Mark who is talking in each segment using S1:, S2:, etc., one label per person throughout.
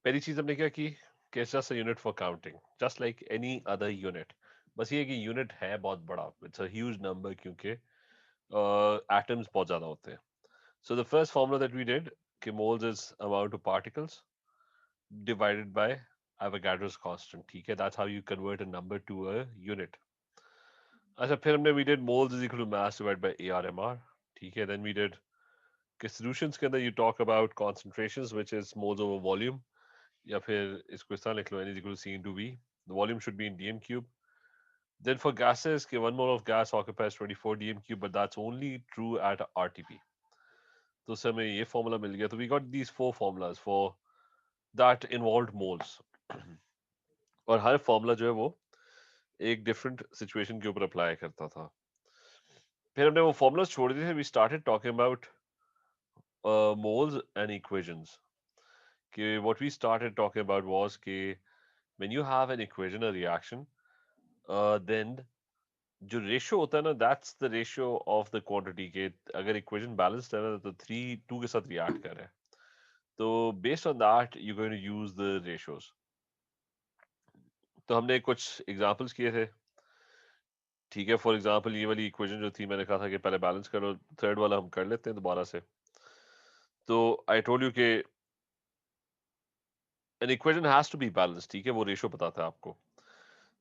S1: पहली चीज हमने क्या की कि it's just a unit for counting just like any other unit. बस ये कि यूनिट है बहुत बड़ा, इट्स अ ह्यूज नंबर क्योंकि एटम्स बहुत ज्यादा होते हैं. So the first formula that we did, कि moles is amount of particles divided by Avogadro's constant. ठीक है, that's how you convert a number to a unit. अच्छा, फिर हमने we did moles is equal to mass divided by ARMR. ठीक है, then we did कि solutions के अंदर you talk about concentrations which is moles over volume, या फिर इसको इस तरह लिख लो, N is equal to C into V. The volume should be in dm cube. Then for gases, कि 1 mole of gas occupies 24 dm cube, but that's only true at RTP. तो उससे हमें ये formula मिल गया. तो we got these four formulas for that involved moles. और हर formula जो है वो एक डिफरेंट सिचुएशन के ऊपर अप्लाई करता था. फिर हमने वो फॉर्मूलाज छोड़ दिए थे. We started talking about moles and equations. कि what we started talking about was कि when you have an equation a reaction, then जो रेशियो होता है ना, that's the ratio of the quantity. के अगर इक्वेशन बैलेंस्ड है ना, तो 3 2 के साथ रिएक्ट कर रहे हैं, तो based on that you going to use the ratios. तो हमने कुछ एग्जांपल्स किए थे. ठीक है, फॉर एग्जांपल ये वाली इक्वेशन जो थी, मैंने कहा था कि पहले बैलेंस करो, थर्ड वाला हम कर लेते हैं दोबारा से. तो आई टोल्ड यू कि an equation has to be balanced. ठीक है, वो रेशियो बताता है आपको.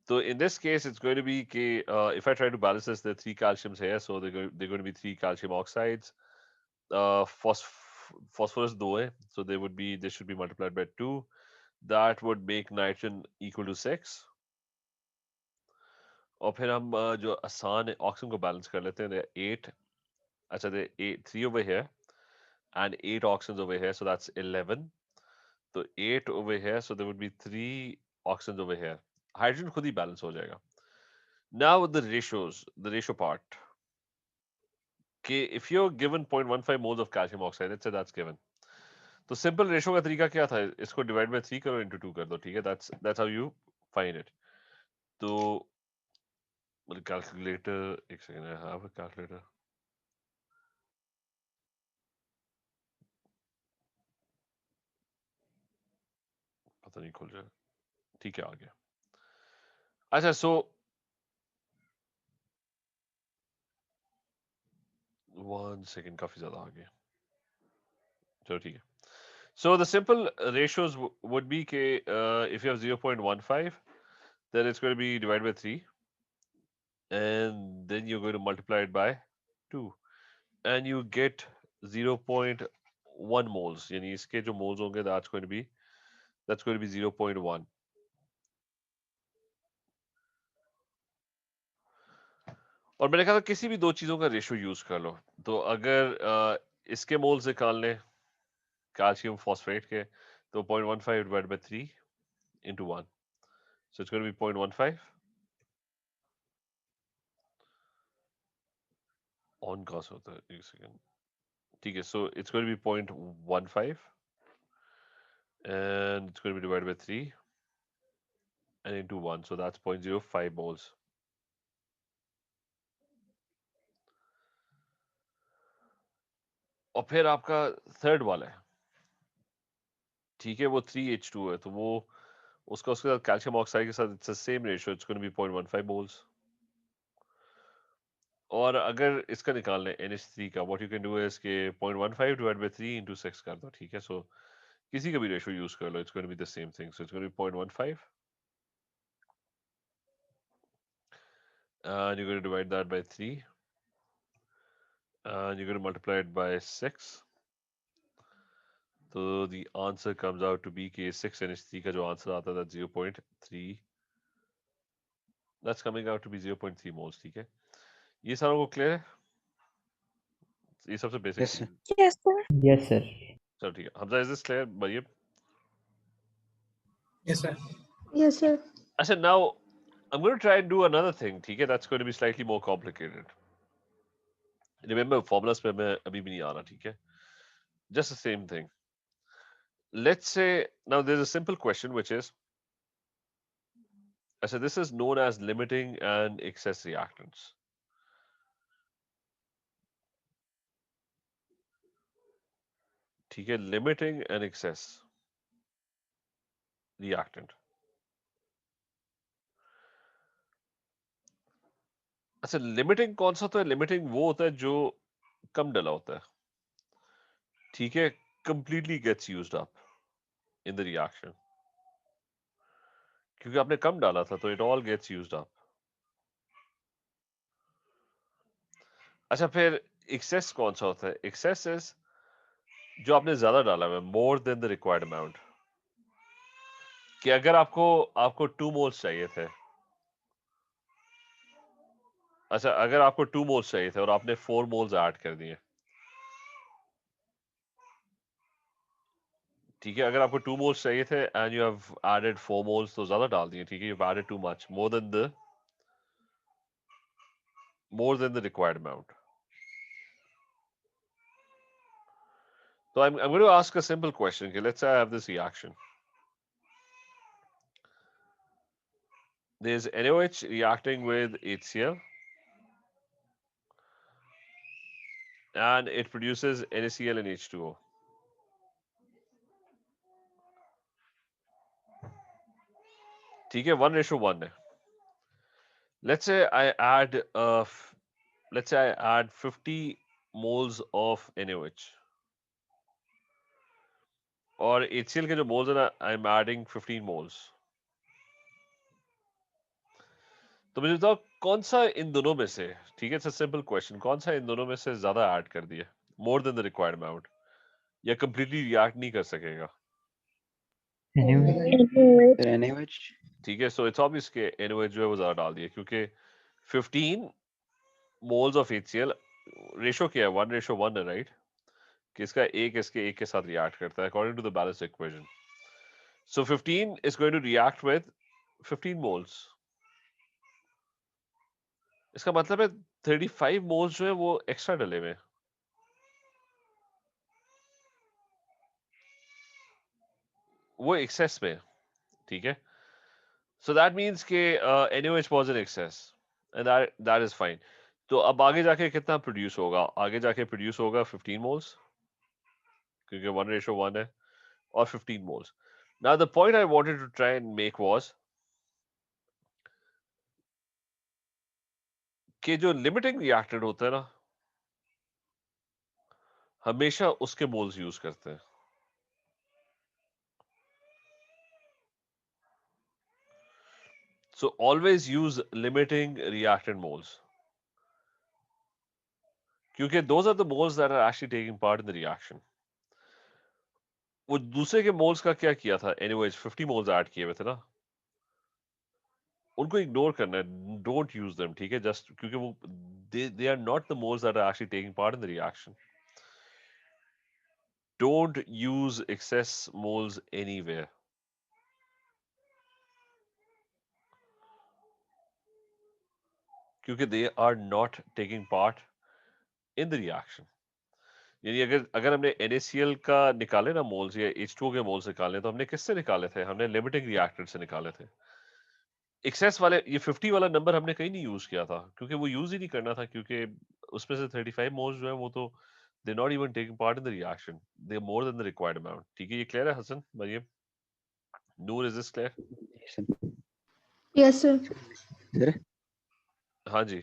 S1: तो in this case it's going to be कि if I try to balance this, there 3 calciums here, so they're going to be 3 calcium oxides. Phosphorus 2 है, so they would be, this should be multiplied by 2. That would make nitrogen equal to 6. और फिर हम जो आसान oxygen को balance कर लेते हैं. 8, अच्छा, दे 3 over here and 8 oxygens over here, so that's 11. So 8 over here, so there would be 3 oxygens over here. Hydrogen खुद ही balance हो जाएगा. Now the ratios, the ratio part. कि if you're given 0.15 moles of calcium oxide, let's say that's given. तो simple ratio का तरीका क्या था? इसको divide by 3 करो, into 2 कर दो. ठीक है, that's how you find it. तो calculator, एक second, I have a calculator. पता नहीं खुल जाए. ठीक है, आ गया. अच्छा, so 1 second, काफी ज्यादा आ गया. चलो ठीक है. So the simple ratios would be कि if you have 0.15, then it's going to be divided by 3, and then you're going to multiply it by 2, and you get 0.1 moles. यानी इसके जो moles होंगे, that's going to be 0.1. और मैंने कहा था किसी भी दो चीजों का रेशियो यूज कर लो. तो अगर इसके मोल्स निकालने कैल्शियम फॉस्फेट के, तो 0.15 divided by 3 into 1, so it's going to be 0.15. On कहाँ से होता है, एक सेकेंड. ठीक है, so it's going to be 0.15, and it's going to be divided by 3 and into 1, so that's 0.05 moles. और फिर आपका थर्ड वाला है. ठीक है, वो 3H2 है, तो वो उसके साथ कैल्शियम ऑक्साइड के साथ it's the same ratio, it's going to be 0.15 moles. और अगर इसका निकालना है NH3 का, what you can do is के 0.15 डिवाइड बाय 3 into 6 कर दो. ठीक है, सो किसी का भी रेशियो यूज कर लो, it's going to be the same thing. So it's going to be 0.15, and you're going to divide that by 3, and you're going to multiply it by 6. So the answer comes out to be कि 6 NH3 का जो answer आता था 0.3, that's coming out to be 0.3 moles. ठीक है, ये सारा को क्लियर है. ये सबसे बेसिक
S2: Yes, sir.
S1: चीज.
S3: Yes, sir.
S4: Yes, sir.
S1: चलो ठीक है, Hamza, is this clear? Maryam.
S5: Yes, sir.
S3: Yes, sir.
S1: अच्छा, now I'm going to try and do another thing. ठीक है, that's going to be slightly more complicated. Remember, formulas पे मैं अभी भी नहीं आ रहा. ठीक है, just the same thing. Let's say now there's a simple question which is, I said this is known as limiting and excess reactants. ठीक है, limiting and excess. रिएक्टेंट। अच्छा, लिमिटिंग कौन सा होता है? लिमिटिंग वो होता है जो कम डला होता है, ठीक है, completely gets used up in the reaction, क्योंकि आपने कम डाला था तो it all gets used up. अच्छा, फिर एक्सेस कौन सा होता है? एक्सेस इज जो आपने ज्यादा डाला है, मोर देन द रिक्वायर्ड अमाउंट। कि अगर आपको आपको 2 मोल्स चाहिए थे, अच्छा अगर आपको 2 मोल्स चाहिए थे और आपने 4 मोल्स ऐड कर दिए, ठीक है, अगर आपको 2 मोल्स चाहिए थे and you have added 4 moles, तो ज्यादा डाल दिए, ठीक है, you have added too much, more than the required amount. So I'm going to ask a simple question. Okay, let's say I have this reaction. There's NaOH reacting with HCl and it produces NaCl and H2O. ठीक है, 1:1 है. Let's say I add let's say I add 50 moles of NaOH और HCl के जो moles है ना, I'm adding 15 moles. तो मुझे बताओ कौन सा इन दोनों में से, ठीक है, इट्स अ सिंपल क्वेश्चन, कौन सा इन दोनों में से ज्यादा ऐड कर दिया, मोर देन द रिक्वायर्ड अमाउंट, या कंप्लीटली रिएक्ट नहीं कर सकेगा?
S2: NaOH।
S1: ठीक है, सो इट्स ऑब्वियस कि NaOH जो है वो ज्यादा डाल दिया, क्योंकि 15 मोल्स ऑफ HCl, रेशो क्या है, 1:1 है, राइट? कि इसका इसके एक के साथ रिएक्ट करता है according to the balance equation. So 15 is going to react with 15 moles. इसका मतलब है 35 मोल्स जो है वो एक्स्ट्रा डले हुए, वो एक्सेस में, ठीक है. सो दैट मीन्स के NaOH was in excess and that is fine. तो अब आगे जाके कितना प्रोड्यूस होगा? आगे जाके प्रोड्यूस होगा 15 मोल्स, क्योंकि 1:1 है, और 15 moles. Now the point I wanted to try and make was कि जो लिमिटिंग रिएक्टेंट होता है ना, हमेशा उसके मोल्स यूज करते हैं. So always use limiting reactant moles, क्योंकि those are the moles that are actually taking part in the reaction. वो दूसरे के मोल्स का क्या किया था? NaOH 50 मोल्स ऐड किए हुए थे ना, उनको इग्नोर करना है, डोंट यूज देम, ठीक है, जस्ट क्योंकि वो they are not the moles that are actually taking part in the reaction. Don't use excess moles anywhere, क्योंकि they are not taking part in the reaction. यानी अगर अगर हमने NaCl का निकाले ना मोल्स, या H2O के मोल्स निकाले, तो हमने किससे निकाले थे? हमने लिमिटिंग रिएक्टेंट से निकाले थे. एक्सेस वाले ये 50 वाला नंबर हमने कहीं नहीं यूज किया था, क्योंकि वो यूज ही नहीं करना था, क्योंकि उसमें से 35 मोल्स जो है वो तो they not even taking part in the reaction, they more than the required amount. ठीक है, ये क्लियर है Hasan, Maryam, Noor, is this clear?
S3: Yes, sir.
S2: Sir
S1: हाँ जी.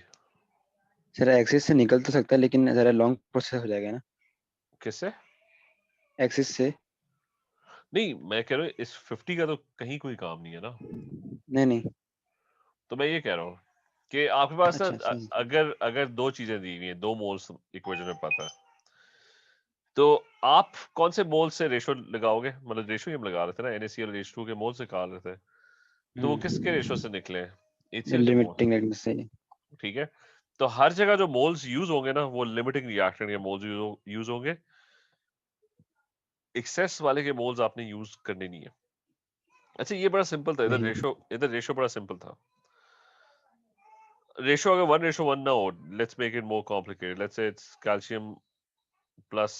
S2: सर एक्सिस से निकल तो सकता है, लेकिन जरा लॉन्ग प्रोसेस हो जाएगा ना
S1: किससे?
S2: एक्सिस से।
S1: नहीं, मैं कह रहा हूँ इस 50 का तो कहीं कोई काम नहीं है ना.
S2: नहीं नहीं।
S1: तो मैं ये कह रहा हूँ कि आपके पास ना,
S2: अच्छा अच्छा।
S1: अगर अगर दो चीजें दी हुई हैं, 2 मोल्स इक्वेशन में पता है, तो आप कौन से मोल से रेशो लगाओगे? मतलब रेशो ही हम लगा रहे थे ना, NaCl और H2 के मोल से निकाल रहे थे, तो वो किसके रेशो से निकले? HCl के मोल.
S2: लिमिटिंग रेट से।
S1: ठीक है, तो हर जगह जो मोल्स यूज होंगे ना, वो लिमिटिंग रिएक्टेंट के मोल्स यूज होंगे. एक्सेस वाले के मोल्स आपने यूज करने नहीं है. अच्छा, ये बड़ा सिंपल था,
S2: वही।
S1: इधर रेशो बड़ा सिंपल था. रेशो अगर 1:1 ना हो, let's make it more complicated. Let's say it's calcium plus,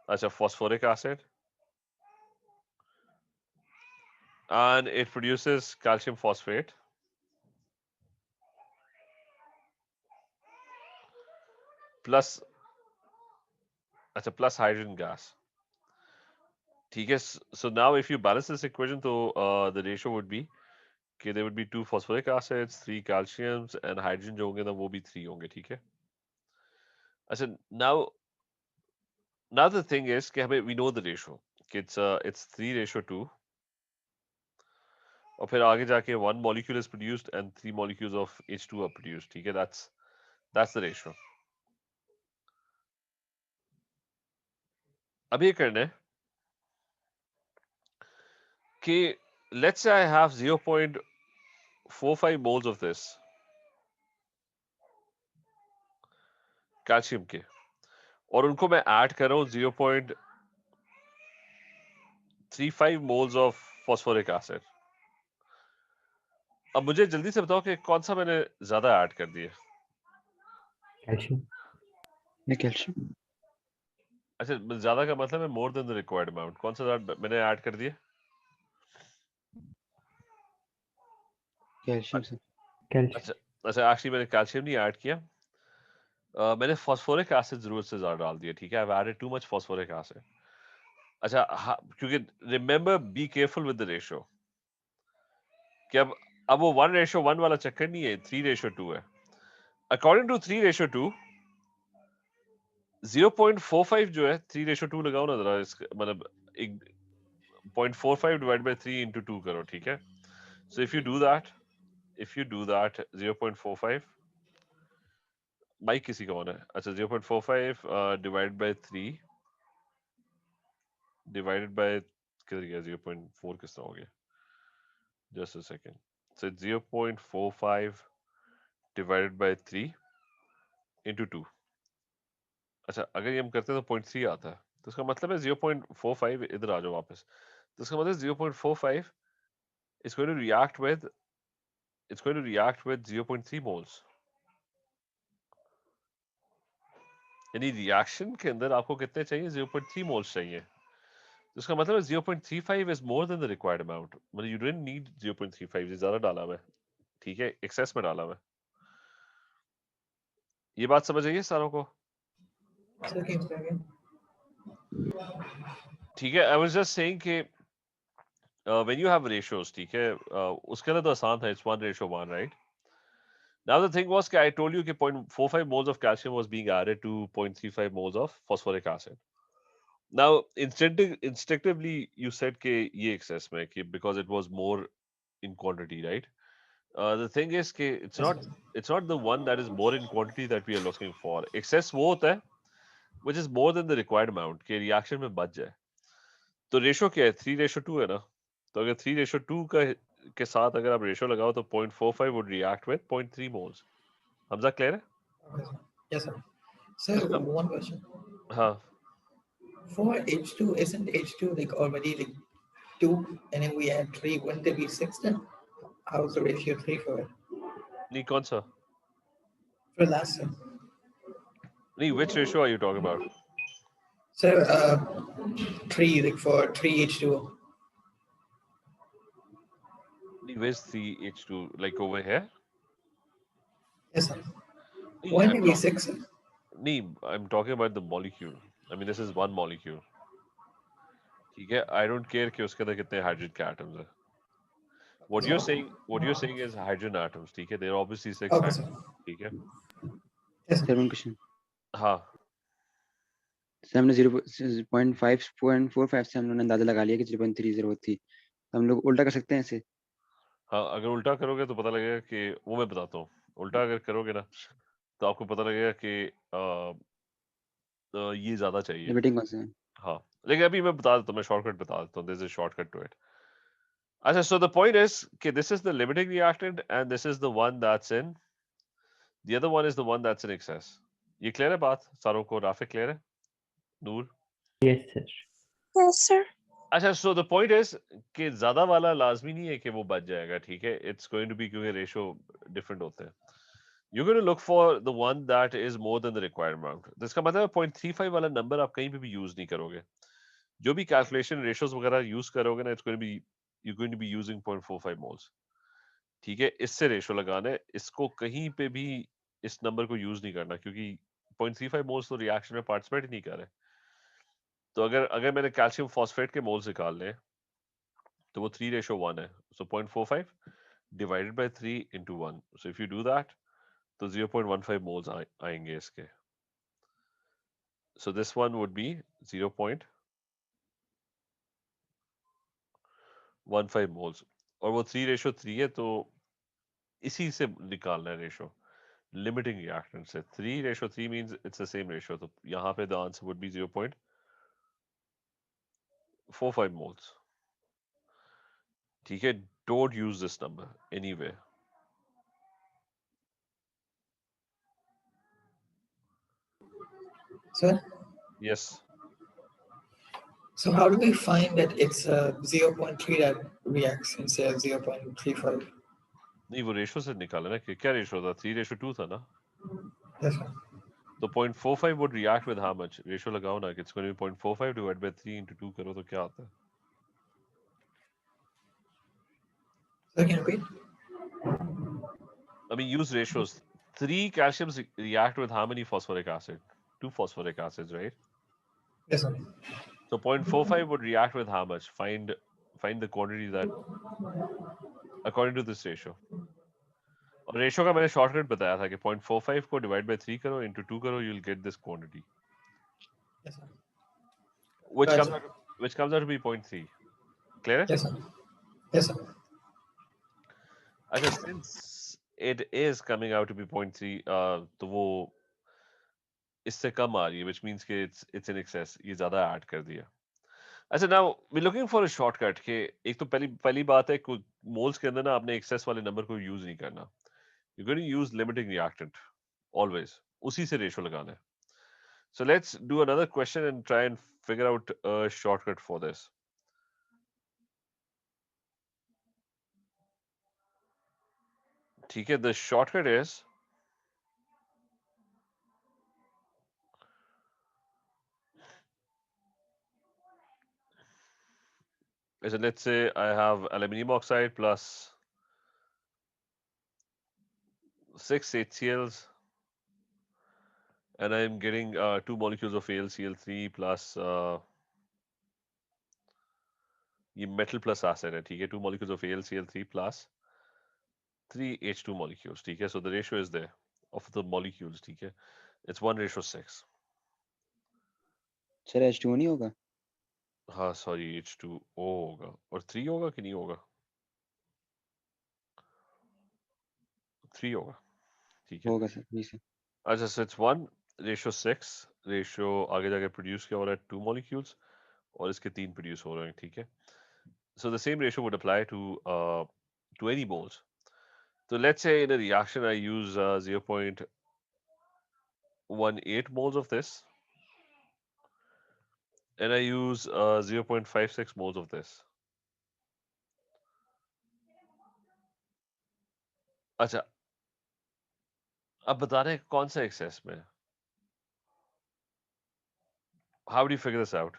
S1: अच्छा, phosphoric acid, and it produces calcium phosphate plus, अच्छा, plus hydrogen gas. ठीक है. So now if you balance this equation, तो the ratio would be कि there would be 2 phosphoric acids, 3 calciums and hydrogen जो होंगे ना वो भी 3 होंगे. ठीक है. अच्छा, now the thing is कि हमें we know the ratio कि it's 3:2 और फिर आगे जाके 1 molecule is produced and 3 molecules of H2 are produced. ठीक है. That's the ratio. अब ये करना है कि let's say I have 0.45 moles of this calcium के और उनको मैं ऐड कर रहा हूँ 0.35 moles of phosphoric acid. अब मुझे जल्दी से बताओ कि कौन सा मैंने ज्यादा ऐड कर दिया.
S3: कैल्शियम.
S2: ये कैल्शियम.
S1: अच्छा, ज्यादा का मतलब है मोर देन द रिक्वायर्ड अमाउंट. कौन सा मैंने ऐड कर दिया?
S2: Calcium sir.
S3: कैल्शियम.
S1: अच्छा. अच्छा, एक्चुअली मैंने कैल्शियम नहीं ऐड किया. मैंने फास्फोरिक एसिड जरूरत से ज्यादा डाल दिया. ठीक है. I added too much phosphoric acid. अच्छा, क्योंकि remember be careful with the ratio कि अब वो 1:1 वाला चक्कर नहीं है, 3:2 है. अकॉर्डिंग टू 3:2 0.45 जो है 3:2 लगाओ ना जरा. मतलब एक 0.45 डिवाइड बाय 3 into 2 करो. ठीक है. So if you do that 0.45 माइक किसी का होना है. अच्छा, 0.45 डिवाइड बाय 3 डिवाइडेड बाय किधर गया 0.4 किस तरह हो गया. Just a second. So 0.45 divided by 3 into 2. अच्छा, अगर ये हम करते हैं तो 0.3 आता है. तो इसका मतलब है 0.45 इधर आ जाओ वापस. तो इसका मतलब 0.45 is going to react with 0.3 moles. यानी रिएक्शन के अंदर आपको कितने चाहिए? 0.3 मोल्स चाहिए. तो इसका मतलब है 0.35 is more than the required amount. मतलब यू डोंट नीड 0.35. ये ज्यादा डाला हुआ है. ठीक है. एक्सेस में डाला हुआ है. ये बात समझ आइए सारों को?
S4: Sir, can you say again?
S1: ठीक है. आई वाज जस्ट सेइंग कि व्हेन यू हैव रेशियोज, ठीक है, उसके लिए तो आसान था. It's 1:1, right? Now the thing was कि I told you कि 0.45 moles of calcium was being added to 0.35 moles of phosphoric acid. Now instinctively you said कि ये excess में कि because it was more in quantity, right? The thing is कि
S4: Yes, sir.
S1: it's not the one that is more in quantity that we are looking for. Excess वो होता है which is more than the required amount कि reaction में बच जाए. तो ratio क्या है? 3:2 है ना. तो अगर 3:2 का के साथ अगर आप रेशो लगाओ तो 0.45 would react with 0.3 moles. Hamza clear है?
S4: Okay, sir. Yes, sir. Sir,
S1: अब
S4: one question.
S1: हाँ.
S4: For H2, isn't H2 like already like 2 and then we add 3? Wouldn't it be 6 then? How's the ratio 3 for it?
S1: नहीं, कौन सा?
S4: For last, sir.
S1: नहीं, which ratio are you talking about?
S4: Sir, 3 like for 3H2O.
S1: नहीं, where's CH2 like over here?
S4: Yes, sir.
S1: नहीं,
S4: Wouldn't it be 6, sir?
S1: नहीं, I'm talking about the molecule. I mean, this is one molecule. ठीक है. I don't care कि उसके अंदर कितने hydrogen के एटम्स हैं. What you're saying is hydrogen atoms. ठीक है. There are obviously 6
S4: Okay, sir.
S1: hydrogens. ठीक है.
S4: Yes,
S2: sir
S4: sir.
S2: One question.
S1: हाँ.
S2: सर हमने 0.5 से हम लोगों ने अंदाजा लगा लिया कि 0.3 जरूरत थी. तो हम लोग उल्टा कर सकते हैं इसे.
S1: हाँ, अगर उल्टा करोगे तो पता लगेगा कि वो मैं बताता हूँ. उल्टा अगर करोगे ना तो आपको पता लगेगा कि ये ज्यादा चाहिए.
S2: लिमिटिंग कौन सा है?
S1: हाँ, लेकिन अभी मैं बता देता हूँ. मैं शॉर्टकट बता देता हूँ. This is shortcut to it. अच्छा, सो द पॉइंट इज कि this is the limiting reactant and this is the one that's in the other one is the one that's in excess. ये clear है बात सारों को? Rafiq clear है? Noor?
S3: Yes sir.
S5: Yes, sir.
S1: अच्छा, so the point is कि ज्यादा वाला लाजमी नहीं है कि वो बच जाएगा. ठीक है. इट्स गोइंग टू बी क्योंकि रेशो डिफरेंट होते हैं. You're going to look for the one that is more than the required amount. तो इसका मतलब है 0.35 वाला नंबर आप कहीं पे भी यूज नहीं करोगे. जो भी कैलकुलेशन रेशियोज वगैरह यूज करोगे ना, you're going to be using 0.45 moles. ठीक है. इससे रेशो लगाना है. इसको कहीं पे भी इस नंबर को यूज नहीं करना क्योंकि 0.35 मोल्स तो रिएक्शन में पार्टिसिपेट ही नहीं कर रहे. तो अगर मैंने कैल्शियम फॉस्फेट के मोल्स निकालने तो वो 3:1 है, so 0.45 divided by 3 into 1, so if you do that तो 0.15 moles आएंगे इसके, so this one would be 0.15 moles और वो 3:3 है, तो इसी से निकालना है रेशो लिमिटिंग रिएक्टेंट से. 3:3 means it's the same ratio, तो यहाँ पे the answer would be 0.45 moles. ठीक है, don't use this number anywhere.
S4: Sir,
S1: Yes.
S4: so how do we find that it's 0.3 that reacts instead of 0.35?
S1: नहीं, वो ratio से निकाला ना, कि क्या रेशो था, 3:2 था ना,
S4: Yes, sir.
S1: तो 0.45 would react with how much? Ratio लगाओ ना, कि it's going to be 0.45 divided by 3 into 2 करो तो क्या आता है?
S4: So can you repeat?
S1: I mean, use ratios. 3 calciums react with how many phosphoric acid? 2 phosphoric acids, right?
S4: Yes, sir.
S1: So 0.45 would react with how much? Find the quantity that according to this ratio. और ratio का मैंने shortcut बताया था कि 0.45 को divide by 3 करो into 2 करो, you'll get this quantity,
S4: Yes, sir.
S1: which
S4: Gotcha.
S1: comes out to be 0.3. Clear?
S4: Yes, sir. Yes, sir.
S1: अच्छा, since it is coming out to be 0.3, तो वो इससे कम आ रही है, which means कि it's in excess, ये ज्यादा ऐड कर दिया. अच्छा, now we're looking for a shortcut कि एक तो पहली बात है, कोई मोल्स के अंदर ना आपने एक्सेस वाले नंबर को यूज नहीं करना. You're going to use limiting reactant always, उसी से रेशो लगाना है. So let's do another question and try and figure out a shortcut for this. ठीक है, the shortcut is let's say I have aluminum oxide plus 6 HCl's and I'm getting 2 molecules of AlCl3 plus ये metal plus acid है, ठीक है, 2 molecules of AlCl3 plus 3 H2 molecules, ठीक है, so the ratio is there of the molecules, ठीक है, it's 1:6.
S2: Sir H2O नहीं होगा?
S1: हाँ सॉरी, H2O होगा, और 3 होगा कि नहीं होगा? 3 होगा, ठीक है.
S2: होगा सर, जी सर.
S1: अच्छा, so it's 1:6, रेशियो आगे जाके प्रोड्यूस क्या हो रहा है, 2 molecules और इसके 3 प्रोड्यूस हो रहे हैं, ठीक है. So the same ratio would apply to any moles. So let's say in a reaction I use 0.18 moles of this and I use 0.56 moles of this. अच्छा, अब बता रहे हैं कौन सा एक्सेस में. How do you figure this out?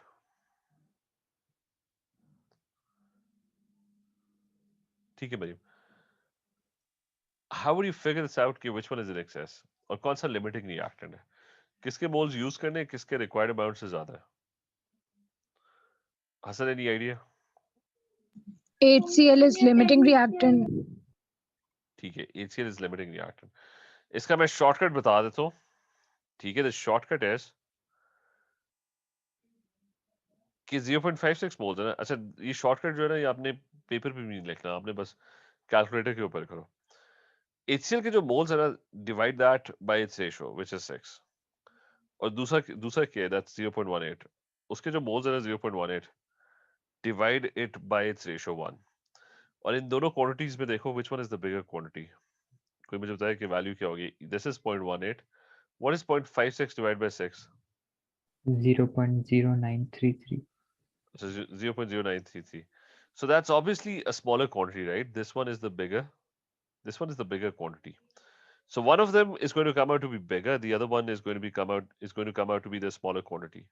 S1: ठीक है भाई, how would you figure this out कि which one is in excess और कौन सा limiting reactant है, किसके moles यूज करने हैं, किसके required amount से ज्यादा है? Hasan, any idea?
S5: HCl is limiting reactant.
S1: ठीक है, HCl is limiting reactant. इसका मैं शॉर्टकट बता देता हूँ, ठीक है. द शॉर्टकट इज कि 0.56 मोल्स है ना. अच्छा, ये शॉर्टकट जो है ना, ये आपने पेपर पे भी नहीं लिखना, आपने बस कैलकुलेटर के ऊपर करो. HCl के जो मोल्स है ना, divide that bye it's ratio which is 6, और दूसरा क्या है, दैट्स 0.18. उसके जो मोल्स है ना 0.18, divide it by it's ratio 1, और इन दोनों क्वांटिटीज में देखो which one is the bigger quantity. कोई मुझे बताए कि वैल्यू क्या होगी. This is 0.18. What is 0.56 divide by 6?
S3: 0.0933.
S1: So 0.0933. So that's obviously a smaller quantity, right? This one is the bigger. This one is the bigger quantity. So one of them is going to come out to be bigger. The other one is going to come out to be the smaller quantity.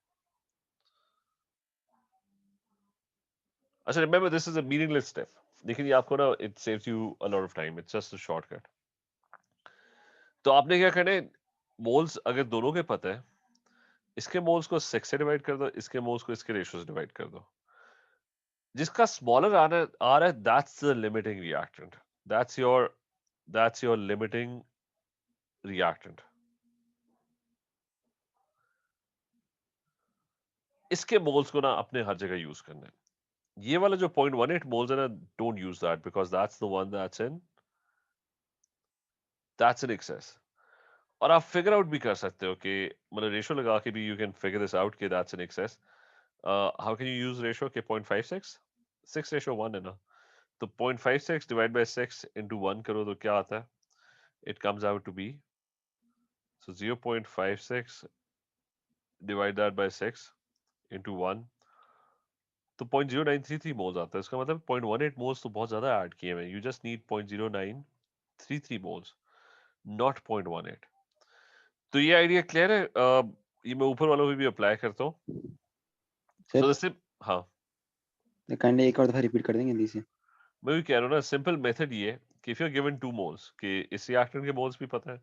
S1: So remember, this is a meaningless step. लेकिन ये आपको ना, it saves you a lot of time. It's just a shortcut. तो आपने क्या करना है, moles अगर दोनों के पता है, इसके मोल्स को 6 से डिवाइड कर दो, इसके मोल्स को इसके रेशियो से डिवाइड कर दो। जिसका स्मॉलर आ रहा है that's the limiting reactant, that's your limiting reactant. इसके मोल्स को ना अपने हर जगह यूज करना है। ये वाला जो 0.18 मोल्स है ना, don't use that because that's the one that's in access. और आप फिगर आउट भी कर सकते हो कि मतलब रेशियो लगा के भी you can figure this out कि that's in excess. How can you use ratio के 0.56 6:1 है ना, तो 0.56 डिवाइड बाय 6 into 1 करो तो क्या आता है, it comes out to be, so 0.56 divide that by 6 into 1 तो 0.0933 मोल्स आता है। इसका मतलब 0.18 मोल्स तो बहुत ज्यादा ऐड किए हुए हैं। You just need 0.0933 moles, not 0.18। तो ये आइडिया क्लियर है? ये मैं ऊपर वालों पे भी अप्लाई करता हूँ।
S2: सर
S1: सो जैसे हाँ,
S2: काइंडली एक और दफा रिपीट कर देंगे हिंदी से।
S1: मैं भी कह रहा हूँ ना, सिंपल मेथड ये है कि if you are given 2 moles, कि इस रिएक्टेंट के मोल्स भी पता है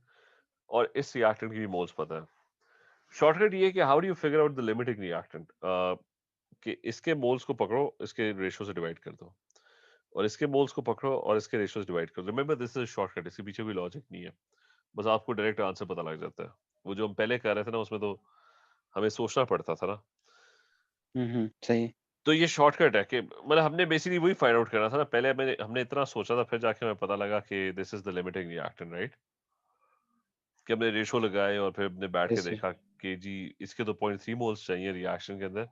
S1: और इस रिएक्टेंट के भी मोल्स पता है, शॉर्टकट ये है कि how do you figure out the limiting reactant, कि इसके मोल्स को पकड़ो, इसके रेशियो से डिवाइड कर दो, और इसके मोल्स को पकड़ो और इसके रेशियो से डिवाइड कर दो। रिमेंबर दिस इज शॉर्टकट, इसके पीछे कोई लॉजिक नहीं है, बस आपको डायरेक्ट आंसर पता लग जाता है। वो जो हम पहले कर रहे थे ना, उसमें तो हमें सोचना पड़ता था ना।
S2: सही है।
S1: तो ये शॉर्टकट है कि मतलब हमने बेसिकली वही फाइंड आउट करना था ना। पहले हमने इतना सोचा था, फिर जाके हमें पता लगा कि this is the limiting reactant, right. कि हमने रेशो लगाए और फिर हमने बैठ के
S2: यस सर।
S1: देखा कि जी इसके तो 0.3 मोल्स चाहिए रिएक्शन के अंदर,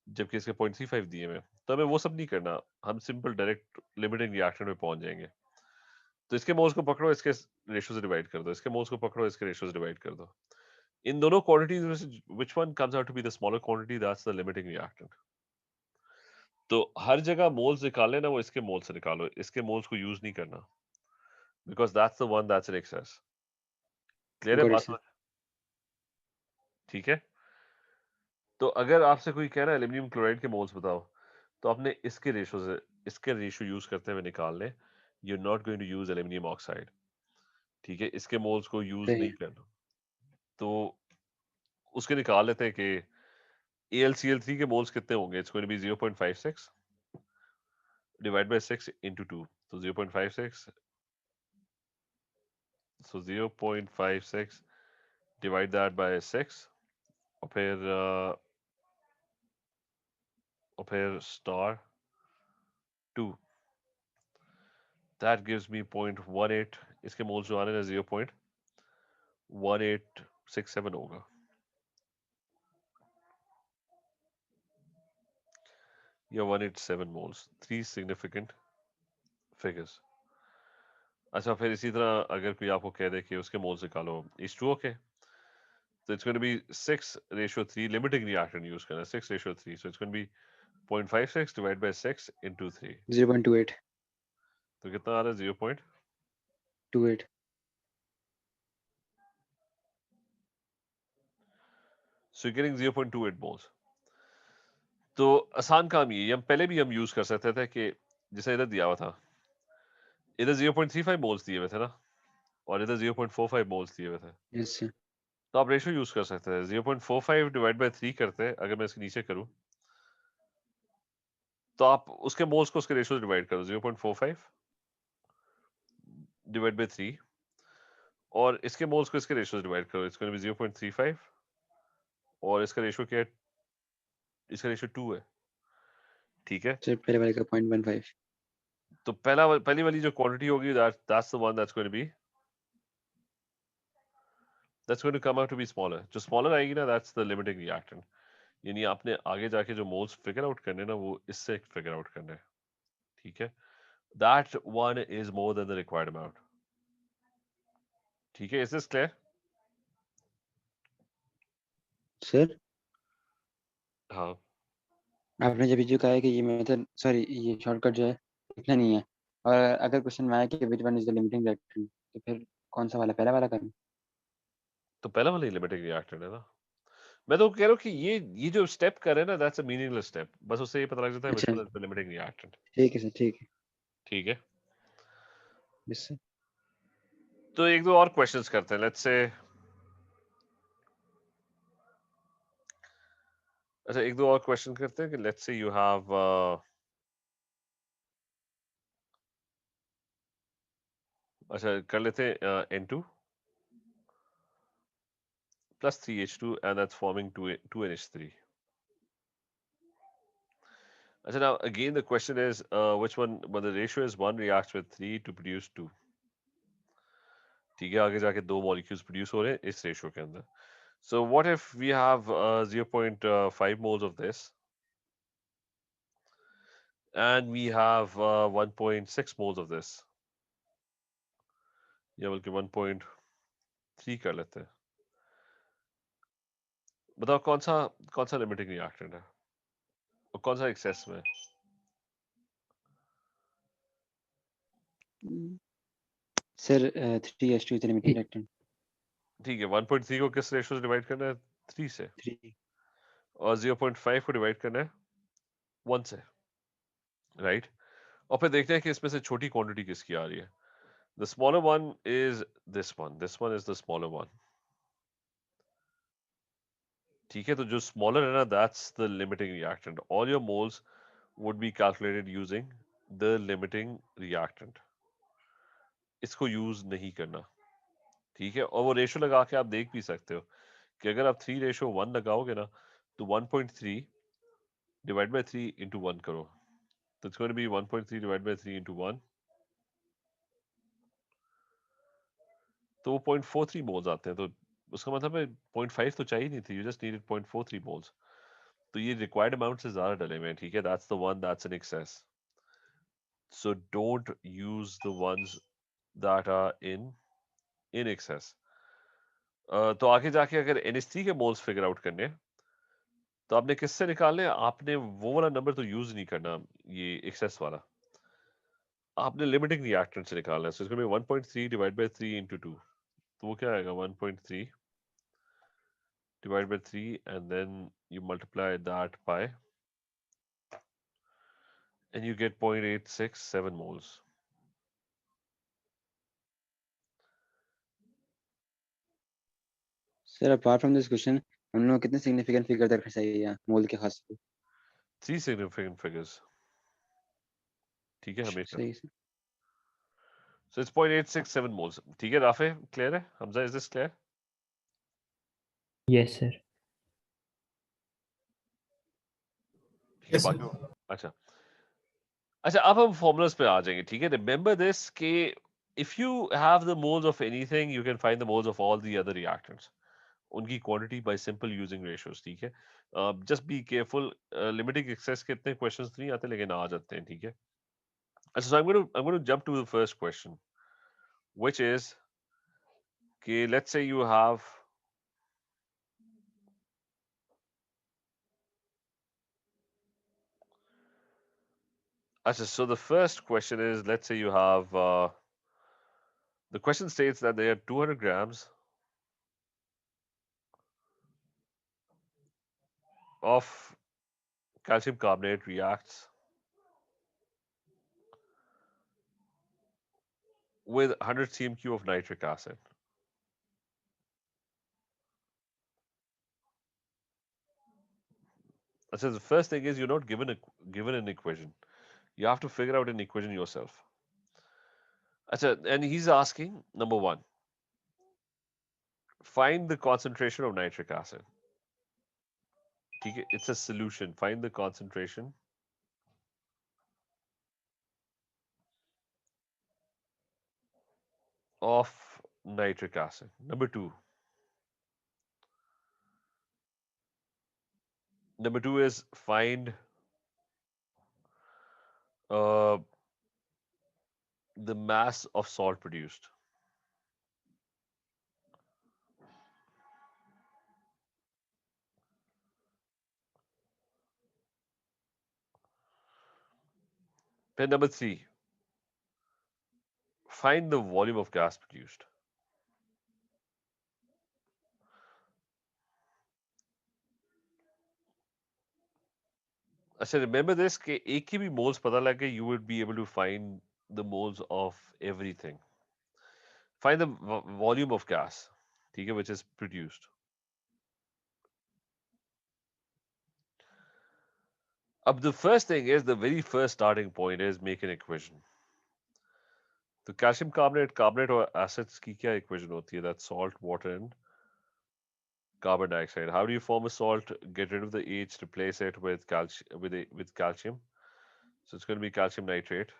S1: जबकि इसके 0.35 दिए हुए हैं। तो हमें वो सब नहीं करना, हम सिंपल डायरेक्ट लिमिटिंग रिएक्शन में पहुंच जाएंगे। तो इसके मोल्स को पकड़ो, इसके रेशियो से डिवाइड कर दो, इसके मोल्स को पकड़ो, इसके रेशियो से डिवाइड कर दो। इन दोनों क्वांटिटीज में से which one comes out to be the smaller quantity, that's the limiting reactant. तो हर जगह मोल्स निकालने ना, वो इसके मोल्स से निकालो, इसके मोल्स को यूज नहीं करना, because that's the one that's in access. Clear है
S2: गॉट इट
S1: बात
S2: सर।
S1: समझ? ठीक है। तो अगर आपसे कोई कह रहा है एल्यूमिनियम क्लोराइड के मोल्स बताओ, तो आपने इसके रेशियो यूज करते हुए निकालने। You are not going to use aluminium oxide, ठीक है, इसके मोल्स को यूज
S2: सही
S1: नहीं
S2: है।
S1: करना। तो उसके निकाल लेते हैं कि AlCl3 के मोल्स कितने होंगे। It's going to be 0.56 divide by 6 into 2, तो 0.56, so 0.56 डिवाइड दैट बाय 6 और फिर स्टार 2, दैट गिव्स मी 0.18। इसके मोल्स जो आ रहे हैं 0.1867 होगा। या 187 मोल्स, 3 सिग्निफिकेंट फिगर्स। अच्छा, फिर इसी तरह अगर कोई आपको कह दे कि उसके मोल्स निकालो H2O के, तो it's going to be 6:3, limiting reactant use करना है 6:3, so it's going to be 0.56 divide by 6 into 3,
S2: 0.28
S1: तो कितना आ रहा है 0.28।
S2: 28
S1: सो यू गेटिंग 0.28 मोल्स। तो आसान काम ये हम पहले भी हम यूज कर सकते थे कि जैसे इधर दिया हुआ था, इधर 0.35 मोल्स दिए हुए थे ना, और इधर 0.45 मोल्स दिए हुए थे।
S2: Yes sir.
S1: तो आप रेशियो यूज कर सकते हैं, 0.45 डिवाइड बाय 3 करते हैं। अगर मैं इसके नीचे करूं तो आप उसके मोल्स को उसके रेशियो से डिवाइड करो, 0.45 डिवाइड बाय 3, और इसके मोल्स को इसके रेशियो से डिवाइड करो, इट्स गोइंग टू बी 0.35, और इसका रेशियो क्या है, इसका रेशियो 2 है, ठीक है।
S2: सर पहले वाले का 0.15
S1: तो पहली वाली जो क्वांटिटी होगी that's the one that's going to come out to be smaller. जो स्मॉलर आएगी ना, दैट्स द लिमिटिंग रिएक्टेंट। यानी आपने आगे जाके जो मोल्स फिगर आउट करने ना, वो इससे फिगर आउट करने हैं, ठीक है। That one is more than the required amount, ठीक है। Is this clear?
S2: सर।
S1: हाँ,
S2: आपने जब जो कहा है कि ये मेथड सॉरी ये शॉर्टकट जो है इतना नहीं है, और अगर क्वेश्चन में आया कि which one is the limiting reactant, तो फिर कौन सा वाला, पहला वाला करना?
S1: तो पहला वाला लिमिटिंग रिएक्टेंट है ना। मैं तो कह रहा हूँ कि ये जो स्टेप कर रहे हैं ना, दैट्स अ मीनिंगलेस स्टेप। बस उससे ये पता लग जाता है व्हिच
S2: अच्छा
S1: one is the limiting reactant,
S2: ठीक है सर। ठीक है।
S1: ठीक है।
S2: Yes sir.
S1: तो एक दो और क्वेश्चंस करते हैं। लेट्स से अच्छा एक दो और क्वेश्चन करते हैं कि लेट्स से यू हैव अच्छा कर लेते हैं N2 plus 3H2 and that's forming 2NH3. Achha, now again the question is which one, when the ratio is 1 reacts with 3 to produce 2. ठीक है आगे जाके दो molecules produce हो रहे हैं इस ratio के अंदर. So what if we have 0.5 moles of this and we have 1.6 moles of this. या बल्कि 1.3 कर लेते हैं. बताओ कौन सा लिमिटिंग रिएक्टेंट है और कौन सा एक्सेस में है?
S2: Sir 3:2 is the limiting reactant.
S1: ठीक है 1.3 को किस रेशियो से डिवाइड करना है 3 से
S2: 3.
S1: और 0.5 को डिवाइड करना है 1 से राइट और फिर देखते हैं कि इसमें से छोटी क्वांटिटी किसकी आ रही है the smaller one is this one is the smaller one ठीक है तो जो स्मॉलर है ना that's the limiting reactant all your moles would be calculated using the limiting reactant इसको यूज नहीं करना ठीक है और वो रेशो लगा के आप देख भी सकते हो कि अगर आप 3:1 लगाओगे ना तो 1.3 डिवाइड बाय 3 इंटू 1 करो तो it's going to be 1.3 divide by 3 into 1 तो वो 0.43 मोल्स आते हैं तो उसका मतलब है 0.5 तो चाहिए नहीं थी यू जस्ट नीडेड 0.43 मोल्स तो ये रिक्वायर्ड अमाउंट से ज्यादा डले हुए हैं ठीक है that's the one that's an excess so don't use the ones that are in excess तो आगे जाके अगर NH3 के मोल्स फिगर आउट करने हैं, तो आपने किससे निकालने हैं? आपने वो वाला नंबर तो यूज नहीं करना ये एक्सेस वाला आपने लिमिटिंग रिएक्टेंट से निकालना है सो इसमें 1.3 डिवाइड बाय 3 इंटू 2 तो वो क्या आएगा 1.3 divided by 3 and then you multiply that by and you get 0.867 moles.
S2: Sir, apart from this question, हम लोग कितने significant figure तक रखना चाहिए मोल के खास पे?
S1: 3 significant figures. ठीक है हमेशा.
S2: सही सर.
S1: So it's 0.867 moles. ठीक है राफे clear है? Hamza is this clear?
S3: Yes, sir.
S1: ठीक है
S4: Yes, sir.
S1: बाकी अच्छा अच्छा अब हम formulas पे आ जाएंगे ठीक है remember this कि if you have the moles of anything you can find the moles of all the other reactants उनकी quantity by simple using ratios ठीक है just be careful limiting excess के इतने questions नहीं आते लेकिन आ जाते हैं ठीक है so I'm going to jump to the first question which is okay let's say you have so the first question is let's say you have the question states that there are 200 grams of calcium carbonate reacts with 100 cm3 of nitric acid. So the first thing is you're not given an equation. You have to figure out an equation yourself. And he's asking number one, find the concentration of nitric acid. It's a solution. Find the concentration of nitric acid. Number two is find uh, the mass of salt produced. Then number three, find the volume of gas produced. अच्छा remember this कि एक की भी moles पता लगे you would be able to find the moles of everything. Find the volume of gas ठीक है which is produced. अब the first thing is, the very first starting point is make an equation. तो calcium carbonate और acids की क्या equation होती है? That's salt, water and carbon dioxide. How do you form a salt? Get rid of the H, replace it with calcium. So it's going to be calcium nitrate.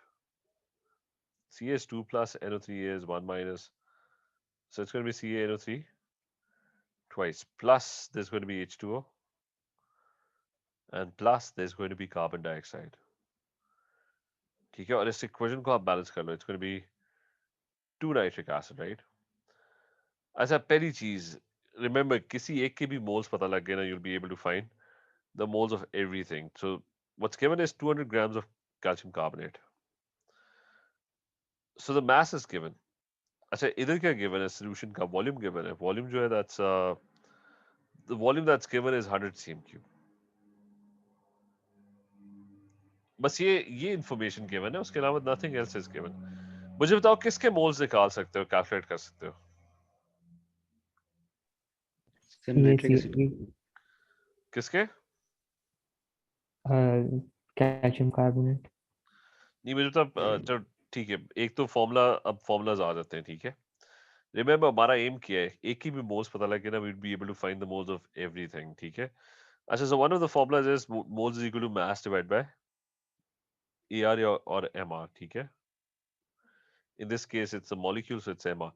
S1: CH2 plus NO3 is 1 minus. So it's going to be CaNO3 twice. Plus there's going to be H2O. And plus there's going to be carbon dioxide. ठीक है, और इस equation को आप balance कर लो. It's going to be 2 nitric acid, right? अच्छा, पहली चीज, remember, किसी एक के भी moles पता लग गए ना, you'll be able to find the moles of everything. So what's given is 200 grams of calcium carbonate. So the mass is given. अच्छा, इधर क्या given है? Solution का volume given है. Volume जो है, that's the volume that's given is 100 cm3. बस ये information given है, उसके अलावा nothing else is given. मुझे बताओ किसके moles निकाल सकते हो, calculate कर सकते हो?
S2: सर नाइट्रिक एसिड
S3: CaCl
S1: किसके?
S3: Calcium carbonate.
S1: नहीं, मुझे तो चलो ठीक है, एक तो फॉर्मूला, अब फॉर्मूलाज आ जाते हैं. ठीक है, रिमेंबर हमारा एम क्या है? एक की भी मोल्स पता लगे ना, we will be able to find the moles of everything. ठीक है, अच्छा, so one of the formulas is moles is equal to mass divide by AR और एमआर. ठीक है, in this case it's a molecule, so it's MR.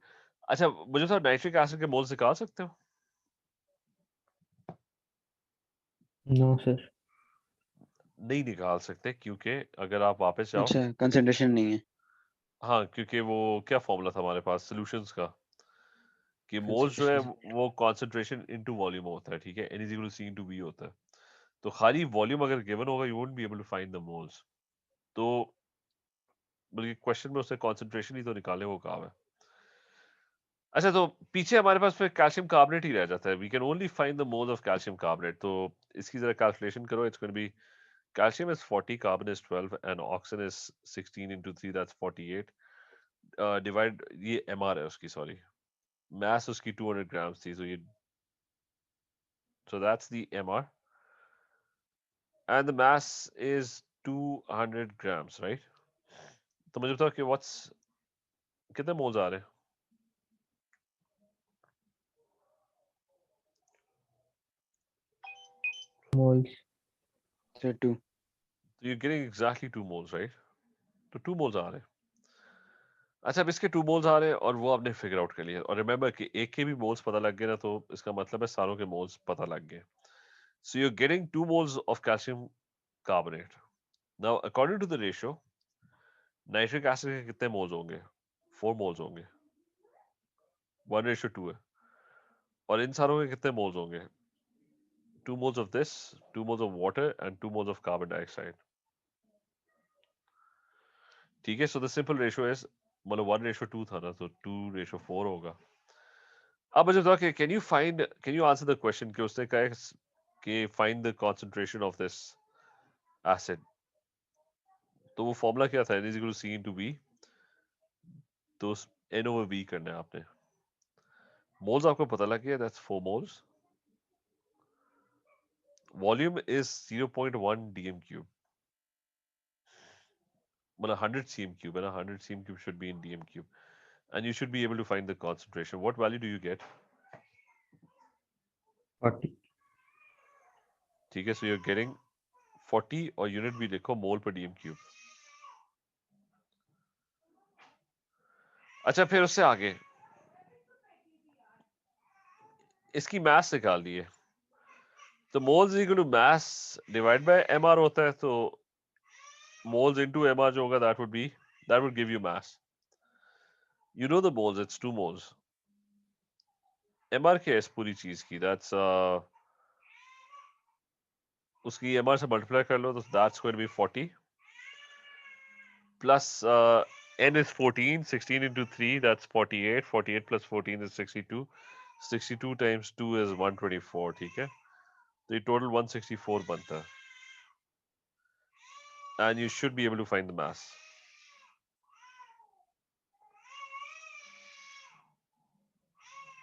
S1: अच्छा, मुझे तो nitric acid के मोल्स निकाल सकते हो?
S3: No sir.
S1: नहीं निकाल सकते, क्योंकि अगर आप वापस जाओ,
S2: अच्छा कंसंट्रेशन नहीं है
S1: हाँ, क्योंकि वो क्या फॉर्मूला था हमारे पास सॉल्यूशंस का, कि मोल्स जो है
S2: कंसंट्रेशन
S1: वो कॉन्सेंट्रेशन इनटू वॉल्यूम होता है. ठीक है, N is equal to C into V होता है. तो खाली वॉल्यूम अगर गिवन होगा, you won't be able to find the moles. तो बल्कि क्वेश्चन में उसने कॉन्सेंट्रेशन ही तो निकाले वो कहा है. अच्छा, तो पीछे हमारे पास फिर कैल्शियम कार्बोनेट ही रह जाता है. We can only find the moles of calcium carbonate. तो इसकी जरा कैलकुलेशन करो. It's going to be calcium is 40, carbon is 12 and oxygen is 16 into 3, that's 48. Divide, ये MR है उसकी, सॉरी, mass उसकी 200 grams थी. So that's the MR and the mass is 200 grams, right? तो मुझे बताओ कि कितने मोल्स आ रहे हैं?
S3: Moles.
S2: Sir 2
S1: So you're getting exactly 2 moles, right? तो 2 moles आ रहे हैं. अच्छा, अब इसके 2 moles आ रहे हैं और वो आपने फिगर आउट कर लिया. और रिमेंबर कि एक के भी मोल्स पता लग गए ना, तो इसका मतलब है सारों के मोल्स पता लग गए. So you're getting 2 moles of calcium carbonate. Now, according to the ratio, nitric acid के कितने मोल्स होंगे? 4 मोल्स होंगे. 1:2 है. और इन सारों के कितने मोल्स होंगे? 2 moles of this, 2 moles of water and 2 moles of carbon dioxide. ठीक है, so the simple ratio is, मतलब 1:2 था ना, तो 2:4 होगा. अब मुझे बताओ कि can you answer the question कि उसने कहा है कि find the concentration of this acid. तो वो फॉर्मूला क्या था? N is equal to C into V. तो N over V करना है आपने. मोल्स आपको पता लग गया, that's 4 moles. Volume is 0.1 dm cube. मतलब 100 cm cube है ना, 100 cm cube should be in dm cube. And you should be able to find the concentration. What value do you get?
S3: 40.
S1: ठीक है, so you're getting 40 और unit भी लिखो मोल पर dm cube. अच्छा, फिर उससे आगे इसकी मास निकाल दी है. तो moles equal to mass divide by mr होता है. तो moles into mr जो होगा, that would give you mass. You know the moles, it's 2 moles. mr क्या है इस पूरी चीज की? That's उसकी mr से मल्टीप्लाई कर लो, तो that's going to be 40 plus n is 14, 16 into 3, that's 48. 48 plus 14 is 62. 62 times 2 is 124. ठीक है, तो ये total 164 बनता है. And you should be able to find the mass.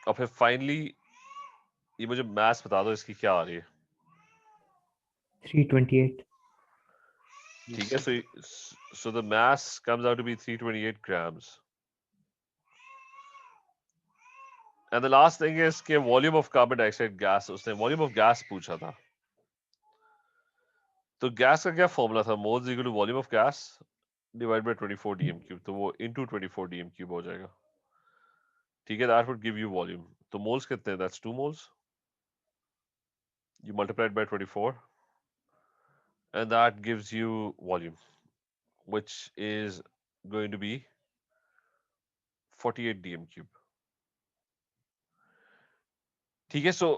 S1: और फिर फाइनली ये मुझे mass बता दो, इसकी क्या आ रही है?
S3: 328.
S1: ठीक है, so the mass comes out to be 328 grams. And the last thing is कि volume of carbon dioxide gas, उसने volume of gas पूछा था. तो गैस का क्या फॉर्मूला था? Moles equal to volume of gas divide by 24 DM cube, तो वो इनटू 24 डीएम क्यूब हो जाएगा. ठीक है, that would give you volume. तो मोल्स कितने हैं? That's 2 moles. You multiply it by 24 and that gives you volume, which is going to be 48 dm cube. ठीक है, so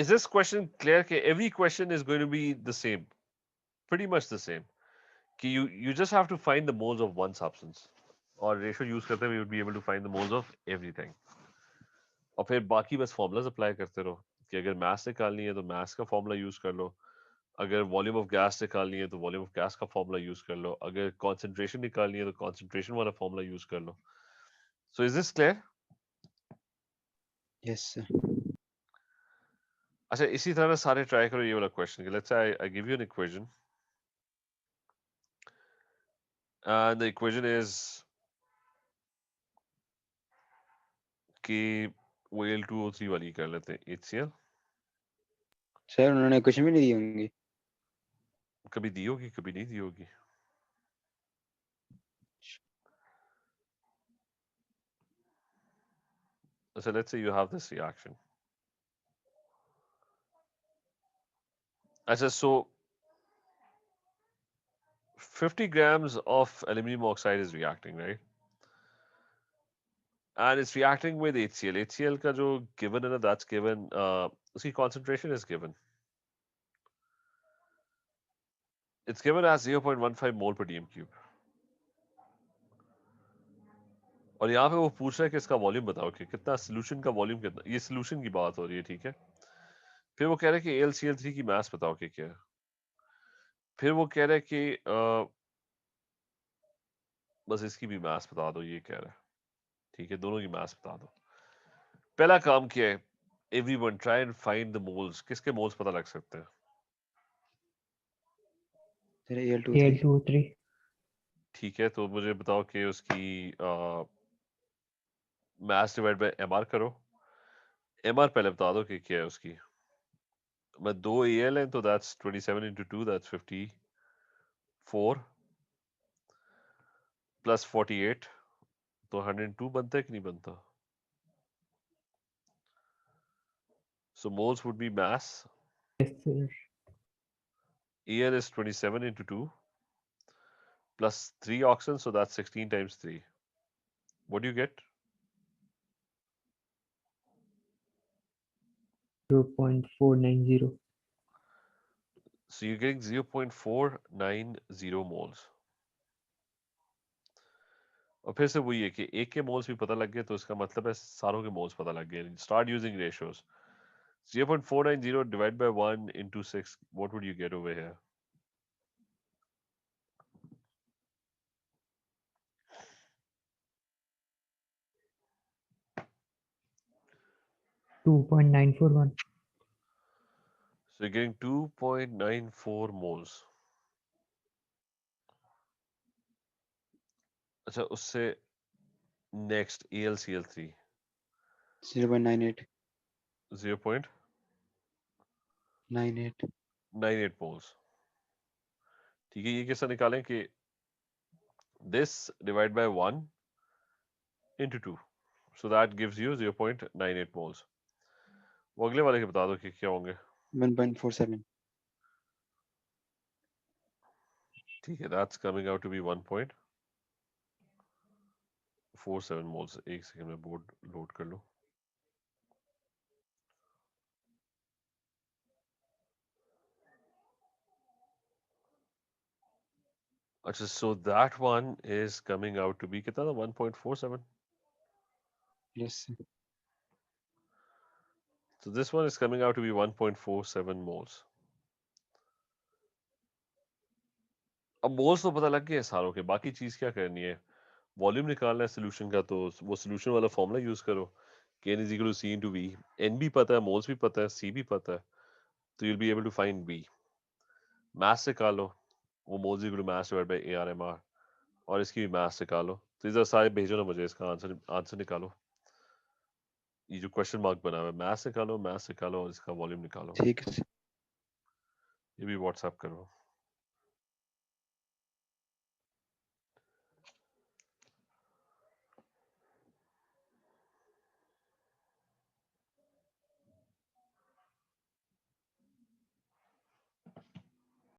S1: is this question clear? कि every question is going to be the same, pretty much the same. कि you just have to find the moles of one substance, और ratio use करते हुए you would be able to find the moles of everything. और फिर बाकी बस formulas apply करते रहो कि अगर मास निकालनी है तो मास का फॉर्मूला यूज कर लो, अगर वॉल्यूम ऑफ गैस निकालनी है तो वॉल्यूम ऑफ गैस का फॉर्मूला यूज कर लो, अगर कॉन्सेंट्रेशन निकालनी है तो कॉन्सेंट्रेशन वाला फॉर्मूला यूज कर लो. So is this clear?
S2: Yes sir.
S1: अच्छा, इसी तरह सारे ट्राई करो ये वाला क्वेश्चन कि let's say I give you an equation and the equation is कि वो Al2O3 वाली कर लेते हैं, HCl.
S2: सर उन्होंने क्वेश्चन भी नहीं दी होंगी.
S1: कभी दी होगी, कभी नहीं दी होगी. So let's say you have this reaction. अच्छा, so 50 grams of aluminum oxide is reacting, right? And it's reacting with HCl. HCl का जो given है ना, that's given. उसकी concentration is given. It's given as 0.15 mole per dm cube. और यहाँ पे वो पूछ रहा है कि इसका वॉल्यूम बताओ कि कितना सोल्यूशन का वॉल्यूम कितना. ये सोल्यूशन की बात हो रही है, ठीक है. फिर वो कह रहा है कि AlCl3 की मास बताओ कि क्या है. फिर वो कह रहा है कि बस इसकी भी मास बता दो, ये कह रहा है. ठीक है, दोनों की मास बता दो. पहला काम क्या है? Everyone try and find the moles. किसके मोल्स पता लग सकते हैं?
S2: Sir Al2O3.
S3: Al2O3.
S1: ठीक है, तो मुझे बताओ कि उसकी मास डिवाइड बाय एमआर करो. एमआर पहले बता दो कि क्या है उसकी. मैं 2 Al है तो दैट्स 27 into 2, दैट्स 54 प्लस 48, तो 102 बनता है कि नहीं बनता? So moles would be mass.
S3: Yes, sir.
S1: Al is 27 into 2 plus 3 oxygen, so that's 16 times 3. What do you get?
S3: 0.490.
S1: So you're getting 0.490 moles. और फिर से वही है कि एक के मोल्स भी पता लग गए तो इसका मतलब है सारों के मोल्स पता लग गए. Start using ratios. 0.490 divided by 1 into 6, what would you get over here?
S3: 2.941.
S1: So you're getting 2.94 moles. अच्छा, उससे नेक्स्ट AlCl3
S2: 0.98.
S1: 0.98
S2: 98.
S1: moles. ठीक है, ये कैसा निकालें कि this divided by 1 into 2, so that gives you 0.98 moles. वो अगले वाले के बता दो कि क्या होंगे.
S2: 1.47.
S1: ठीक है, that's coming out to be 1.47 moles. एक सेकंड में बोर्ड लोड कर लो. अच्छा, so that one is coming out to be कितना था? 1.47.
S2: Yes sir.
S1: So this one is coming out to be 1.47 moles. अब मोल्स तो पता लग गए सारों के, बाकी चीज क्या करनी है? वॉल्यूम निकालना है सोल्यूशन का, तो वो सोल्यूशन वाला फॉर्मूला यूज करो. Kn is equal to C into V. N भी पता है, मोल्स भी पता है, C भी पता है, तो you'll be able to find V. Mass निकालो. वो moles equal to mass divide by ARMR, और इसकी भी मास निकालो। तो इधर सारे भेजो ना मुझे, इसका आंसर निकालो। ये जो क्वेश्चन मार्क बना हुआ है, मास निकालो और इसका वॉल्यूम निकालो।
S2: ठीक है।
S1: ये भी व्हाट्सएप करो।